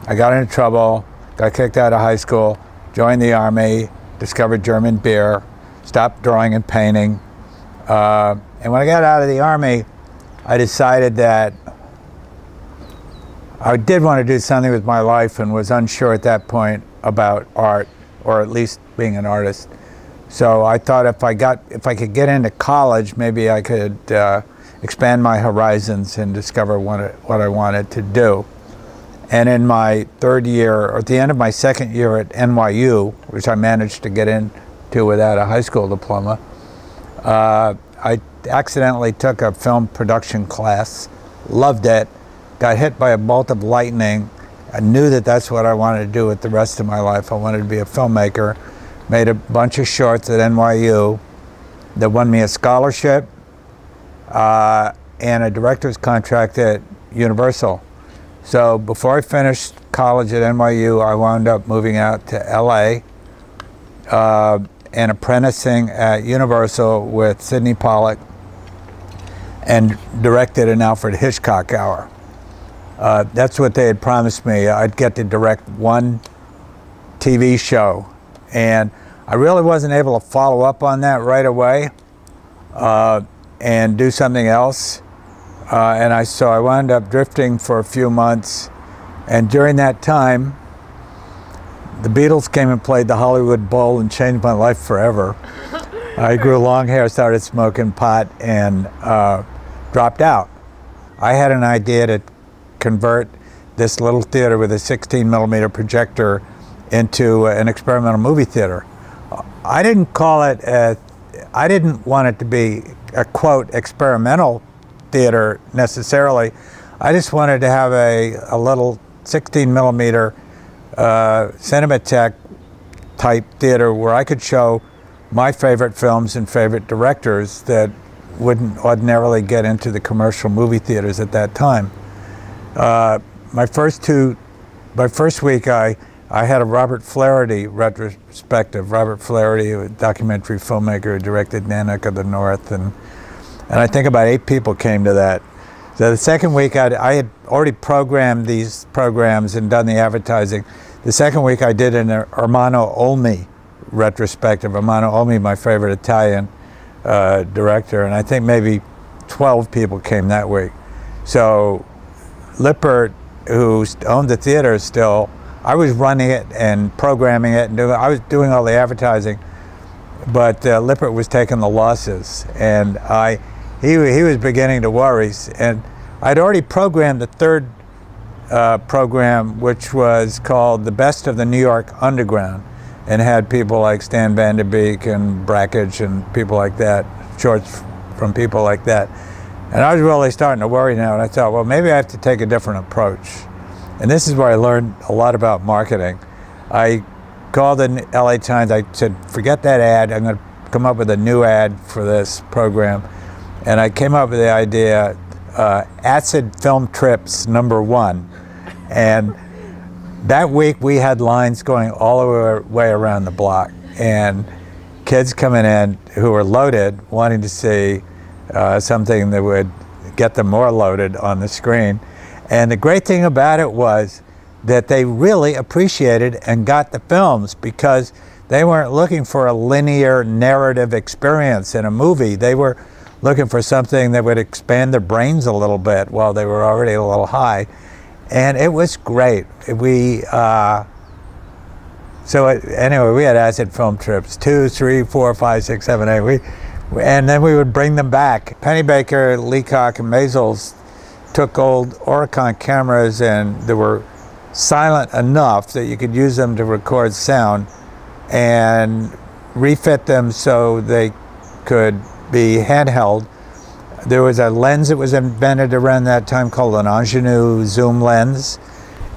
I got into trouble, got kicked out of high school, joined the Army, discovered German beer, stopped drawing and painting. And when I got out of the Army, I decided that I did want to do something with my life and was unsure at that point about art, or at least being an artist. So I thought if I could get into college, maybe I could expand my horizons and discover what I wanted to do. And in my third year, or at the end of my second year at NYU, which I managed to get into without a high school diploma, I accidentally took a film production class, loved it, got hit by a bolt of lightning. I knew that that's what I wanted to do with the rest of my life. I wanted to be a filmmaker. Made a bunch of shorts at NYU that won me a scholarship and a director's contract at Universal. So before I finished college at NYU, I wound up moving out to LA and apprenticing at Universal with Sidney Pollack and directed an Alfred Hitchcock hour. That's what they had promised me. I'd get to direct one TV show. And I really wasn't able to follow up on that right away and do something else. So I wound up drifting for a few months. And during that time, the Beatles came and played the Hollywood Bowl and changed my life forever. I grew long hair, started smoking pot, and dropped out. I had an idea to convert this little theater with a 16mm projector into an experimental movie theater. I didn't want it to be a, quote, experimental theater necessarily. I just wanted to have a little 16mm Cinematheque type theater where I could show my favorite films and favorite directors that wouldn't ordinarily get into the commercial movie theaters at that time. My first week I had a Robert Flaherty retrospective. Robert Flaherty, a documentary filmmaker who directed Nanook of the North, and I think about 8 people came to that. So the second week I had already programmed these programs and done the advertising. The second week I did an Ermanno Olmi retrospective. Ermanno Olmi, my favorite Italian director, and I think maybe 12 people came that week. So Lippert, who owned the theater still, I was running it and programming it, and I was doing all the advertising, but Lippert was taking the losses, and he was beginning to worry. And I'd already programmed the third program, which was called The Best of the New York Underground, and had people like Stan Van Der Beek and Brakhage and people like that, shorts from people like that. And I was really starting to worry now, and I thought, well, maybe I have to take a different approach. And this is where I learned a lot about marketing. I called the LA Times, I said, forget that ad, I'm going to come up with a new ad for this program. And I came up with the idea, Acid Film Trips #1. And that week we had lines going all the way around the block, and kids coming in who were loaded, wanting to see something that would get them more loaded on the screen. And the great thing about it was that they really appreciated and got the films, because they weren't looking for a linear narrative experience in a movie. They were looking for something that would expand their brains a little bit while they were already a little high. And it was great. Anyway, we had acid film trips, 2, 3, 4, 5, 6, 7, 8. And then we would bring them back. Pennebaker, Leacock, and Maysles took old Oricon cameras, and they were silent enough that you could use them to record sound, and refit them so they could be handheld. There was a lens that was invented around that time called an ingenue zoom lens,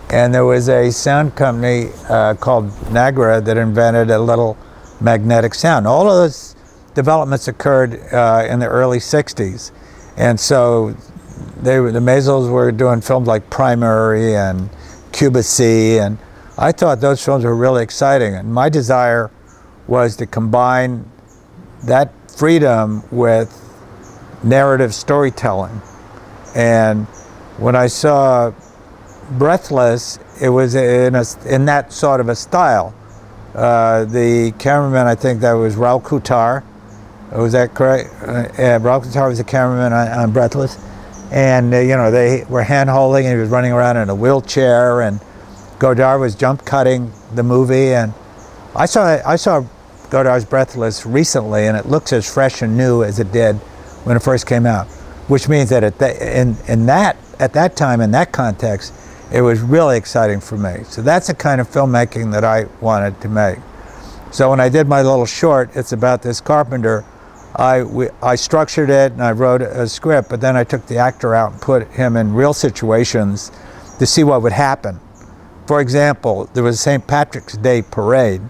and there was a sound company called Nagra that invented a little magnetic sound. All of those developments occurred in the early 60s, and so the Maysles were doing films like Primary and Cuba C, and I thought those films were really exciting, and my desire was to combine that freedom with narrative storytelling. And when I saw Breathless, it was in that sort of a style. The cameraman, I think that was Raul Couture. Was that correct? Raul Couture was the cameraman on Breathless. And, you know, they were hand-holding, and he was running around in a wheelchair, and Godard was jump cutting the movie. And I saw Godard's Breathless recently, and it looks as fresh and new as it did when it first came out, which means that at that time, in that context, it was really exciting for me. So that's the kind of filmmaking that I wanted to make. So when I did my little short, it's about this carpenter, I structured it and I wrote a script, but then I took the actor out and put him in real situations to see what would happen. For example, there was a St. Patrick's Day parade,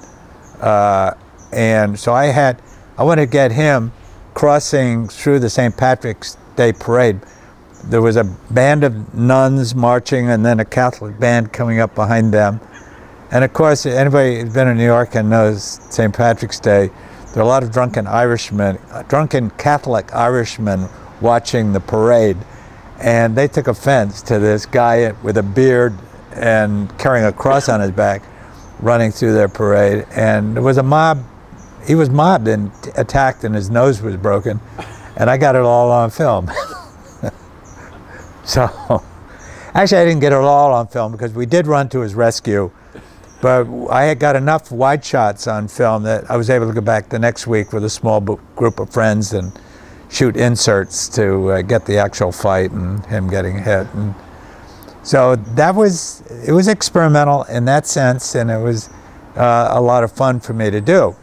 and so I wanted to get him crossing through the St. Patrick's Day parade. There was a band of nuns marching and then a Catholic band coming up behind them. And of course, anybody who's been in New York and knows St. Patrick's Day, there are a lot of drunken Catholic Irishmen watching the parade. And they took offense to this guy with a beard and carrying a cross on his back running through their parade. And there was a mob. He was mobbed and attacked, and his nose was broken. And I got it all on film. So, actually I didn't get it all on film because we did run to his rescue, but I had got enough wide shots on film that I was able to go back the next week with a small group of friends and shoot inserts to get the actual fight and him getting hit. And so it was experimental in that sense, and it was a lot of fun for me to do.